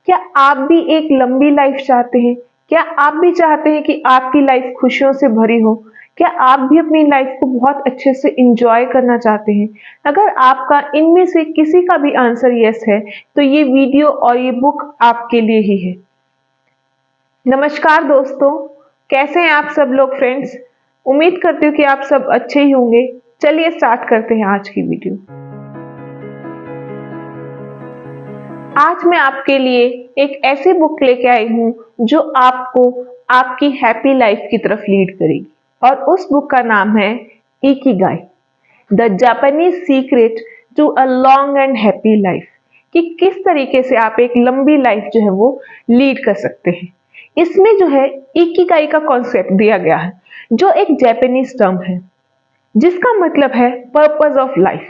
क्या आप भी एक लंबी लाइफ चाहते हैं? क्या आप भी चाहते हैं कि आपकी लाइफ खुशियों से भरी हो? क्या आप भी अपनी लाइफ को बहुत अच्छे से एंजॉय करना चाहते हैं? अगर आपका इनमें से किसी का भी आंसर यस है, तो ये वीडियो और ये बुक आपके लिए ही है। नमस्कार दोस्तों, कैसे हैं आप सब लोग फ्रेंड्स? उम्मीद करती हूँ कि आप सब अच्छे ही होंगे। चलिए स्टार्ट करते हैं आज की वीडियो। आज मैं आपके लिए एक ऐसी बुक लेके आई हूँ जो आपको आपकी हैप्पी लाइफ की तरफ लीड करेगी, और उस बुक का नाम है Ikigai, the Japanese secret to a long and happy life. कि किस तरीके से आप एक लंबी लाइफ जो है वो लीड कर सकते हैं। इसमें जो है इकिगाई का कॉन्सेप्ट दिया गया है, जो एक जापानीज टर्म है जिसका मतलब है पर्पस ऑफ लाइफ।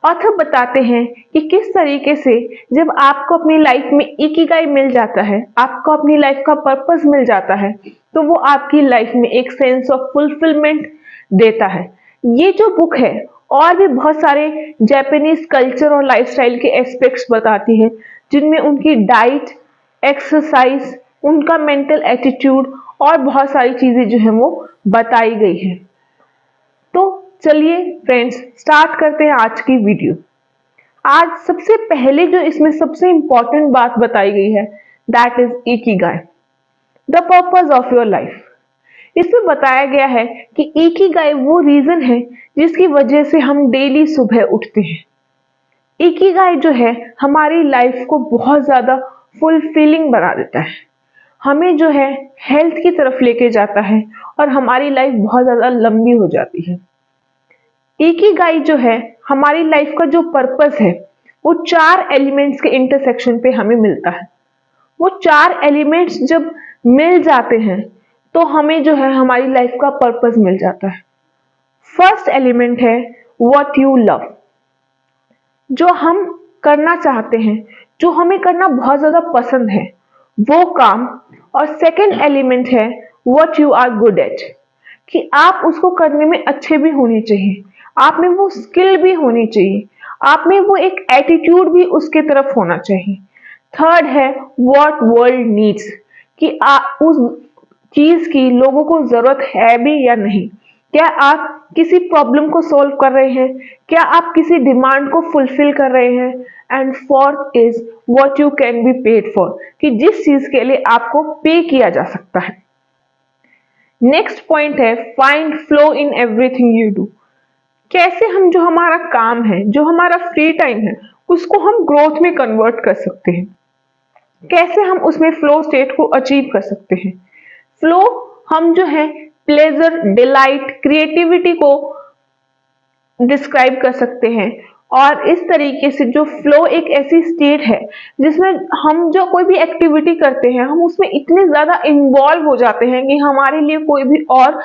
ऑथर बताते हैं कि किस तरीके से जब आपको अपनी लाइफ में इकिगाई मिल जाता है, आपको अपनी लाइफ का पर्पस मिल जाता है, तो वो आपकी लाइफ में एक सेंस ऑफ फुलफिलमेंट देता है। ये जो बुक है और भी बहुत सारे जापानीज कल्चर और लाइफस्टाइल के एस्पेक्ट्स बताती है, जिनमें उनकी डाइट, एक्सरसाइज, उनका मेंटल एटीट्यूड और बहुत सारी चीजें जो है वो बताई गई है। तो चलिए फ्रेंड्स, स्टार्ट करते हैं आज की वीडियो। आज सबसे पहले जो इसमें सबसे इंपॉर्टेंट बात बताई गई है, that is Ikigai, the purpose of your life. इसमें बताया गया है कि इकिगाई वो रीजन है जिसकी वजह से हम डेली सुबह उठते हैं। इकिगाई जो है हमारी लाइफ को बहुत ज्यादा फुलफिलिंग बना देता है, हमें जो है हेल्थ की तरफ लेके जाता है और हमारी लाइफ बहुत ज्यादा लंबी हो जाती है। इकिगाई जो है हमारी लाइफ का जो पर्पस है, वो 4 एलिमेंट्स के इंटरसेक्शन पे हमें मिलता है। वो 4 एलिमेंट्स जब मिल जाते हैं तो हमें जो है हमारी लाइफ का पर्पस मिल जाता है। फर्स्ट एलिमेंट है व्हाट यू लव, जो हम करना चाहते हैं, जो हमें करना बहुत ज्यादा पसंद है, वो काम। और सेकंड एलिमेंट है what you are good at, कि आप उसको करने में अच्छे भी होने चाहिए, आप में वो स्किल भी होनी चाहिए, आप में वो एक एटीट्यूड भी उसके तरफ होना चाहिए। थर्ड है व्हाट वर्ल्ड नीड्स, कि आप उस चीज की लोगों को जरूरत है भी या नहीं। क्या आप किसी प्रॉब्लम को सॉल्व कर रहे हैं, क्या आप किसी डिमांड को फुलफिल कर रहे हैं। And fourth is what you can be paid for, कि जिस चीज के लिए आपको पे किया जा सकता है। नेक्स्ट पॉइंट है find flow in everything you do, कैसे हम जो हमारा काम है, जो हमारा फ्री टाइम है, उसको हम ग्रोथ में कन्वर्ट कर सकते हैं, कैसे हम उसमें फ्लो स्टेट को अचीव कर सकते हैं। फ्लो हम जो है प्लेजर, डिलाइट, क्रिएटिविटी को डिस्क्राइब कर सकते हैं। और इस तरीके से जो फ्लो एक ऐसी स्टेट है जिसमें हम जो कोई भी एक्टिविटी करते हैं, हम उसमें इतने ज्यादा इन्वॉल्व हो जाते हैं कि हमारे लिए कोई भी और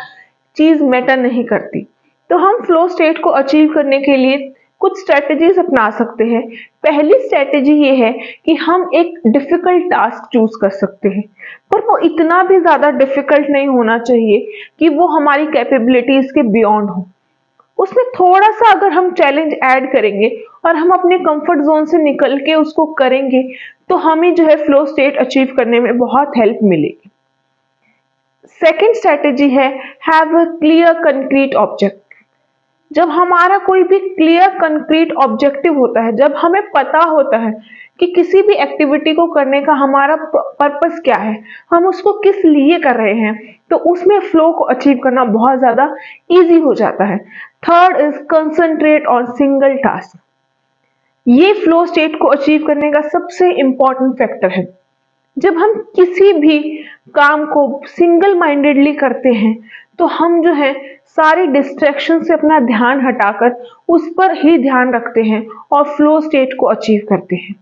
चीज मैटर नहीं करती। तो हम फ्लो स्टेट को अचीव करने के लिए कुछ स्ट्रेटजीज अपना सकते हैं। पहली स्ट्रेटजी ये है कि हम एक डिफिकल्ट टास्क चूज कर सकते हैं, पर वो इतना भी ज्यादा डिफिकल्ट नहीं होना चाहिए कि वो हमारी कैपेबिलिटीज के बियॉन्ड हो। उसमें थोड़ा सा अगर हम चैलेंज ऐड करेंगे और हम अपने कंफर्ट जोन से निकल के उसको करेंगे, तो हमें जो है फ्लो स्टेट अचीव करने में बहुत हेल्प मिलेगी। सेकेंड स्ट्रेटेजी है have a clear concrete object. जब हमारा कोई भी क्लियर कंक्रीट ऑब्जेक्टिव होता है, जब हमें पता होता है कि किसी भी एक्टिविटी को करने का हमारा पर्पस क्या है, हम उसको किस लिए कर रहे हैं, तो उसमें फ्लो को अचीव करना बहुत ज्यादा इजी हो जाता है। Third is concentrate on single task, ये फ्लो स्टेट को अचीव करने का सबसे इंपॉर्टेंट फैक्टर है। जब हम किसी भी काम को सिंगल माइंडेडली करते हैं, तो हम जो है सारे डिस्ट्रैक्शन से अपना ध्यान हटाकर उस पर ही ध्यान रखते हैं और फ्लो स्टेट को अचीव करते हैं।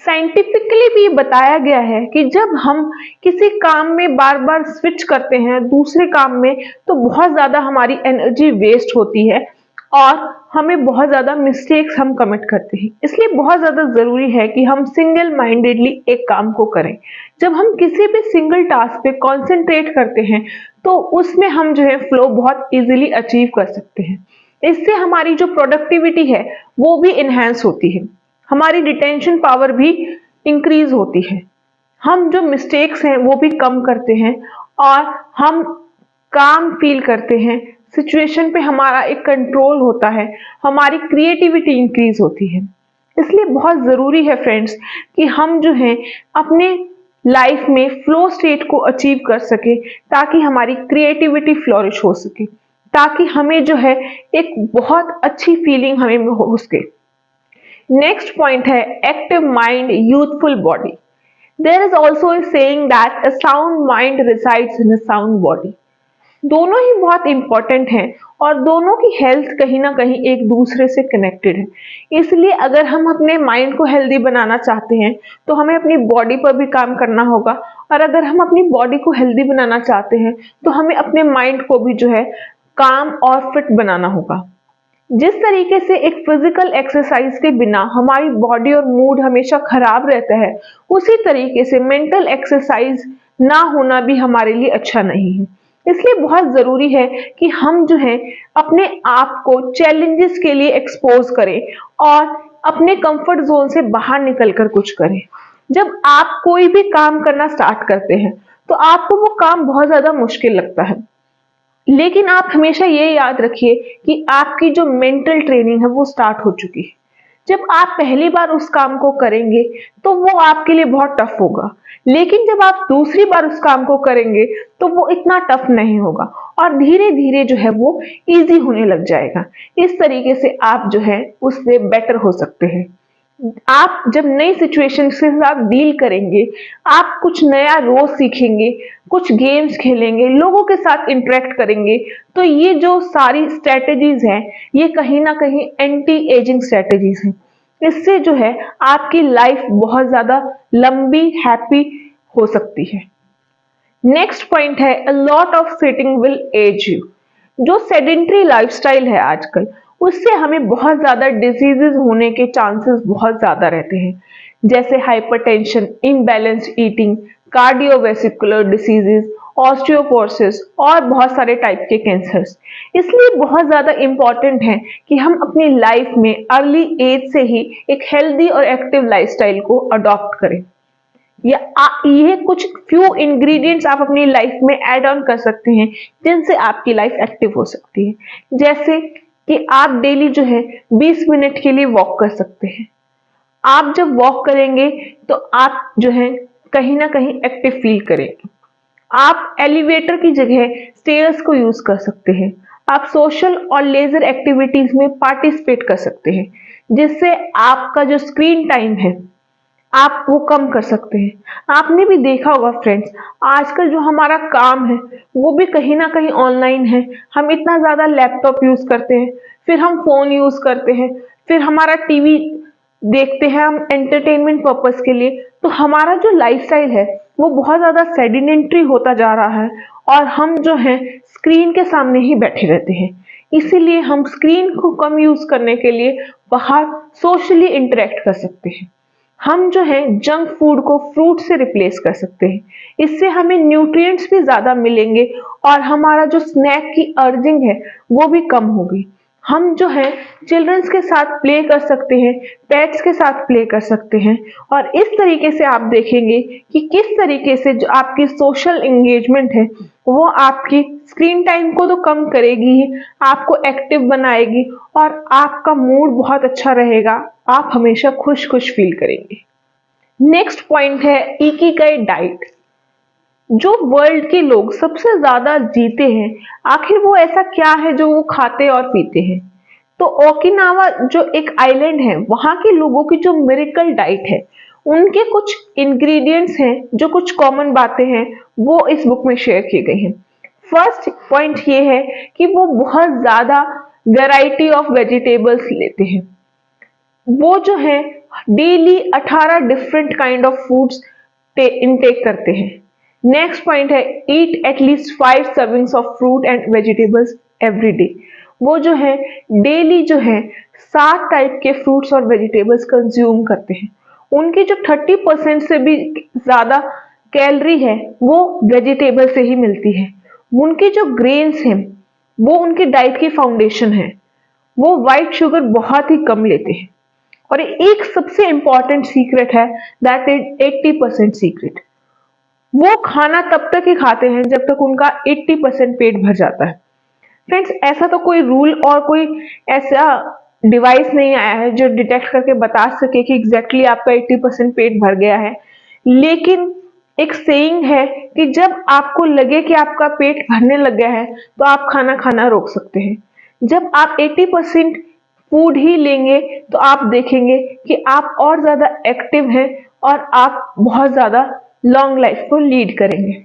साइंटिफिकली भी बताया गया है कि जब हम किसी काम में बार बार स्विच करते हैं दूसरे काम में, तो बहुत ज्यादा हमारी एनर्जी वेस्ट होती है और हमें बहुत ज्यादा मिस्टेक्स हम कमिट करते हैं। इसलिए बहुत ज्यादा जरूरी है कि हम सिंगल माइंडेडली एक काम को करें। जब हम किसी भी सिंगल टास्क पे कॉन्सेंट्रेट करते हैं, तो उसमें हम जो है फ्लो बहुत इजीली अचीव कर सकते हैं। इससे हमारी जो प्रोडक्टिविटी है वो भी इनहेंस होती है, हमारी रिटेंशन पावर भी इंक्रीज होती है। हम जो मिस्टेक्स हैं वो भी कम करते हैं और हम काम फील करते हैं। सिचुएशन पे हमारा एक कंट्रोल होता है, हमारी क्रिएटिविटी इंक्रीज होती है। इसलिए बहुत जरूरी है फ्रेंड्स कि हम जो है अपने लाइफ में फ्लो स्टेट को अचीव कर सके, ताकि हमारी क्रिएटिविटी फ्लोरिश हो सके, ताकि हमें जो है एक बहुत अच्छी फीलिंग हमें हो सके। नेक्स्ट पॉइंट है active mind, youthful body. There is also a saying that a sound mind resides in a sound body. दोनों ही बहुत इंपॉर्टेंट हैं और दोनों की हेल्थ कहीं ना कहीं एक दूसरे से कनेक्टेड है। इसलिए अगर हम अपने माइंड को हेल्दी बनाना चाहते हैं तो हमें अपनी बॉडी पर भी काम करना होगा, और अगर हम अपनी बॉडी को हेल्दी बनाना चाहते हैं तो हमें अपने माइंड को भी जो है काम और फिट बनाना होगा। जिस तरीके से एक फिजिकल एक्सरसाइज के बिना हमारी बॉडी और मूड हमेशा खराब रहता है, उसी तरीके से मेंटल एक्सरसाइज ना होना भी हमारे लिए अच्छा नहीं है। इसलिए बहुत जरूरी है कि हम जो है अपने आप को चैलेंजेस के लिए एक्सपोज करें और अपने कंफर्ट जोन से बाहर निकलकर कुछ करें। जब आप कोई भी काम करना स्टार्ट करते हैं तो आपको वो काम बहुत ज्यादा मुश्किल लगता है, लेकिन आप हमेशा ये याद रखिए कि आपकी जो मेंटल ट्रेनिंग है वो स्टार्ट हो चुकी है। जब आप पहली बार उस काम को करेंगे तो वो आपके लिए बहुत टफ होगा, लेकिन जब आप दूसरी बार उस काम को करेंगे तो वो इतना टफ नहीं होगा और धीरे धीरे जो है वो इजी होने लग जाएगा। इस तरीके से आप जो है उससे बेटर हो सकते हैं। आप जब नई सिचुएशन के साथ डील करेंगे, आप कुछ नया रोज सीखेंगे, कुछ गेम्स खेलेंगे, लोगों के साथ इंटरेक्ट करेंगे, तो ये जो सारी स्ट्रेटेजीज हैं ये कहीं ना कहीं एंटी एजिंग स्ट्रेटेजीज हैं। इससे जो है आपकी लाइफ बहुत ज्यादा लंबी हैप्पी हो सकती है। नेक्स्ट पॉइंट है a lot of sitting will age you. जो सेडेंट्री लाइफस्टाइल है आजकल, उससे हमें बहुत ज्यादा डिजीजेस होने के चांसेस बहुत ज्यादा रहते हैं, जैसे hypertension, imbalanced eating, cardiovascular diseases, osteoporosis और बहुत सारे टाइप के कैंसर्स। इसलिए बहुत ज्यादा इंपॉर्टेंट है कि हम अपनी लाइफ में अर्ली एज से ही एक हेल्दी और एक्टिव लाइफस्टाइल को अडॉप्ट करें। ये कुछ फ्यू इंग्रेडिएंट्स आप अपनी लाइफ में ऐड ऑन कर सकते हैं जिनसे आपकी लाइफ एक्टिव हो सकती है। जैसे कि आप डेली जो है 20 मिनट के लिए वॉक कर सकते हैं। आप जब वॉक करेंगे तो आप जो है कहीं ना कहीं एक्टिव फील करेंगे। आप एलिवेटर की जगह स्टेयर्स को यूज कर सकते हैं। आप सोशल और लेजर एक्टिविटीज में पार्टिसिपेट कर सकते हैं, जिससे आपका जो स्क्रीन टाइम है आप वो कम कर सकते हैं। आपने भी देखा होगा फ्रेंड्स, आजकल जो हमारा काम है वो भी कहीं ना कहीं ऑनलाइन है। हम इतना ज्यादा लैपटॉप यूज करते हैं, फिर हम फोन यूज करते हैं, फिर हमारा टीवी देखते हैं हम एंटरटेनमेंट पर्पस के लिए। तो हमारा जो लाइफस्टाइल है वो बहुत ज्यादा सेडिनेंटरी होता जा रहा है और हम जो है स्क्रीन के सामने ही बैठे रहते हैं। इसीलिए हम स्क्रीन को कम यूज करने के लिए बाहर सोशली इंटरेक्ट कर सकते हैं। हम जो है जंक फूड को फ्रूट से रिप्लेस कर सकते हैं। इससे हमें न्यूट्रिएंट्स भी ज्यादा मिलेंगे और हमारा जो स्नैक की अर्जिंग है वो भी कम होगी। हम जो है चिल्ड्रंस के साथ प्ले कर सकते हैं, पेट्स के साथ प्ले कर सकते हैं, और इस तरीके से आप देखेंगे कि किस तरीके से जो आपकी सोशल एंगेजमेंट है वो आपकी स्क्रीन टाइम को तो कम करेगी ही, आपको एक्टिव बनाएगी और आपका मूड बहुत अच्छा रहेगा। आप हमेशा खुश खुश फील करेंगे। नेक्स्ट पॉइंट है इकिगाई डाइट। जो वर्ल्ड के लोग सबसे ज्यादा जीते हैं, आखिर वो ऐसा क्या है जो वो खाते और पीते हैं? तो ओकिनावा जो एक आइलैंड है, वहां के लोगों की जो मिरेकल डाइट है, उनके कुछ इंग्रेडिएंट्स हैं, जो कुछ कॉमन बातें हैं वो इस बुक में शेयर की गई हैं। फर्स्ट पॉइंट ये है कि वो बहुत ज्यादा वैरायटी ऑफ वेजिटेबल्स लेते हैं। वो जो है daily 18 different kind of foods intake करते हैं। नेक्स्ट पॉइंट है eat at least 5 servings of fruit and vegetables every day. वो जो है डेली जो है 7 टाइप के फ्रूट्स और वेजिटेबल्स कंज्यूम करते हैं। उनकी जो 30% से भी ज्यादा कैलोरी है वो वेजिटेबल से ही मिलती है। उनके जो ग्रेन्स हैं वो उनकी डाइट की फाउंडेशन है। वो व्हाइट शुगर बहुत ही कम लेते हैं और एक सबसे इंपॉर्टेंट सीक्रेट है, दैट इज 80% सीक्रेट। वो खाना तब तक ही खाते हैं जब तक उनका 80% पेट भर जाता है। फ्रेंड्स, ऐसा तो कोई रूल और कोई ऐसा डिवाइस नहीं आया है जो डिटेक्ट करके बता सके कि एग्जैक्टली आपका 80% पेट भर गया है, लेकिन एक सेइंग है कि जब आपको लगे कि आपका पेट भरने लग गया है तो आप खाना खाना रोक सकते हैं। जब आप 80% फूड ही लेंगे तो आप देखेंगे कि आप और ज्यादा एक्टिव हैं और आप बहुत ज्यादा लॉन्ग लाइफ को लीड करेंगे।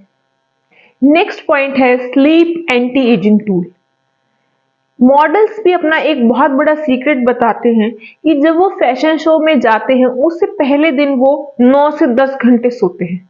नेक्स्ट पॉइंट है sleep anti ageing tool. Models भी अपना एक बहुत बड़ा सीक्रेट बताते हैं कि जब वो फैशन शो में जाते हैं उससे पहले दिन वो 9 से 10 घंटे सोते हैं।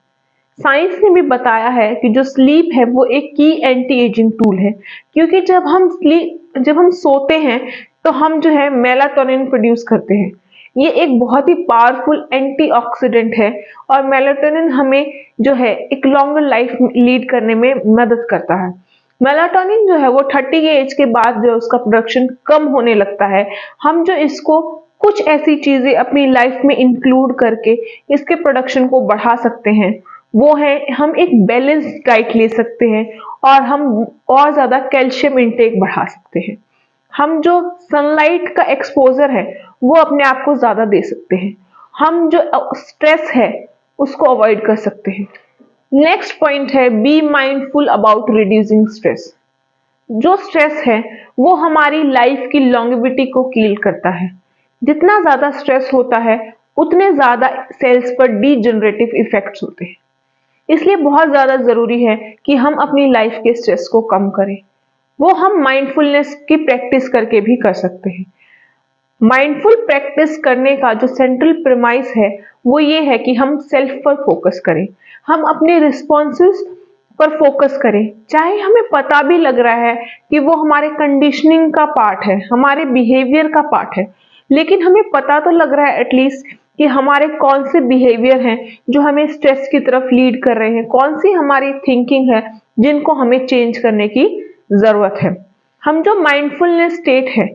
साइंस ने भी बताया है कि जो स्लीप है वो एक की एंटी एजिंग टूल है, क्योंकि जब हम सोते हैं तो हम जो है मेलाटोनिन प्रोड्यूस करते हैं। ये एक बहुत ही पावरफुल एंटीऑक्सीडेंट है और मेलाटोनिन हमें जो है एक लॉन्गर लाइफ लीड करने में मदद करता है। मेलाटोनिन जो है वो 30 के एज के बाद जो उसका प्रोडक्शन कम होने लगता है। हम जो इसको कुछ ऐसी चीजें अपनी लाइफ में इंक्लूड करके इसके प्रोडक्शन को बढ़ा सकते हैं, वो है हम एक बैलेंस्ड डाइट ले सकते हैं और हम और ज्यादा कैल्शियम इंटेक बढ़ा सकते हैं। हम जो सनलाइट का एक्सपोजर है वो अपने आप को ज्यादा दे सकते हैं। हम जो स्ट्रेस है उसको अवॉइड कर सकते हैं। नेक्स्ट पॉइंट है be mindful about reducing stress. जो स्ट्रेस है वो हमारी लाइफ की लॉन्गेविटी को किल करता है। जितना ज्यादा स्ट्रेस होता है उतने ज्यादा सेल्स पर डीजनरेटिव इफेक्ट्स होते हैं। इसलिए बहुत ज्यादा जरूरी है कि हम अपनी लाइफ के स्ट्रेस को कम करें। वो हम माइंडफुलनेस की प्रैक्टिस करके भी कर सकते हैं। माइंडफुल प्रैक्टिस करने का जो सेंट्रल प्रेमाइस है वो ये है कि हम सेल्फ पर फोकस करें, हम अपने रिस्पॉन्सेस पर फोकस करें, चाहे हमें पता भी लग रहा है कि वो हमारे कंडीशनिंग का पार्ट है, हमारे बिहेवियर का पार्ट है, लेकिन हमें पता तो लग रहा है एटलीस्ट कि हमारे कौन से बिहेवियर हैं जो हमें स्ट्रेस की तरफ लीड कर रहे हैं, कौन सी हमारी थिंकिंग है जिनको हमें चेंज करने की जरूरत है। हम जो माइंडफुलनेस स्टेट है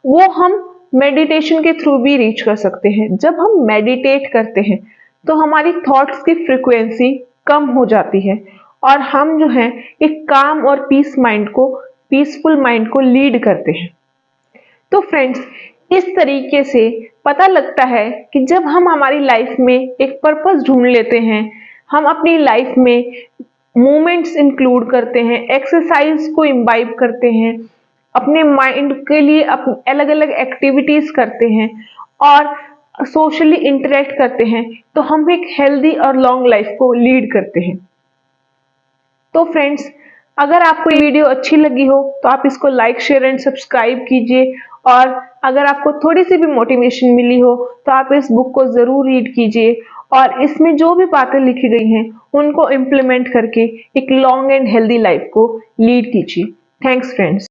वो हम मेडिटेशन के थ्रू भी रीच कर सकते हैं। जब हम मेडिटेट करते हैं तो हमारी थॉट्स की फ्रीक्वेंसी कम हो जाती है और हम जो है एक काम और पीसफुल माइंड को लीड करते हैं। तो फ्रेंड्स, इस तरीके से पता लगता है कि जब हम हमारी लाइफ में एक पर्पस ढूंढ लेते हैं, हम अपनी लाइफ में मूवमेंट्स इंक्लूड करते हैं, एक्सरसाइज को इम्बाइब करते हैं, अपने माइंड के लिए अलग अलग एक्टिविटीज करते हैं और सोशली इंटरेक्ट करते हैं, तो हम एक हेल्दी और लॉन्ग लाइफ को लीड करते हैं। तो फ्रेंड्स, अगर आपको ये वीडियो अच्छी लगी हो तो आप इसको लाइक शेयर एंड सब्सक्राइब कीजिए और अगर आपको थोड़ी सी भी मोटिवेशन मिली हो तो आप इस बुक को जरूर रीड कीजिए और इसमें जो भी बातें लिखी गई हैं उनको इम्प्लीमेंट करके एक लॉन्ग एंड हेल्दी लाइफ को लीड कीजिए। Thanks friends.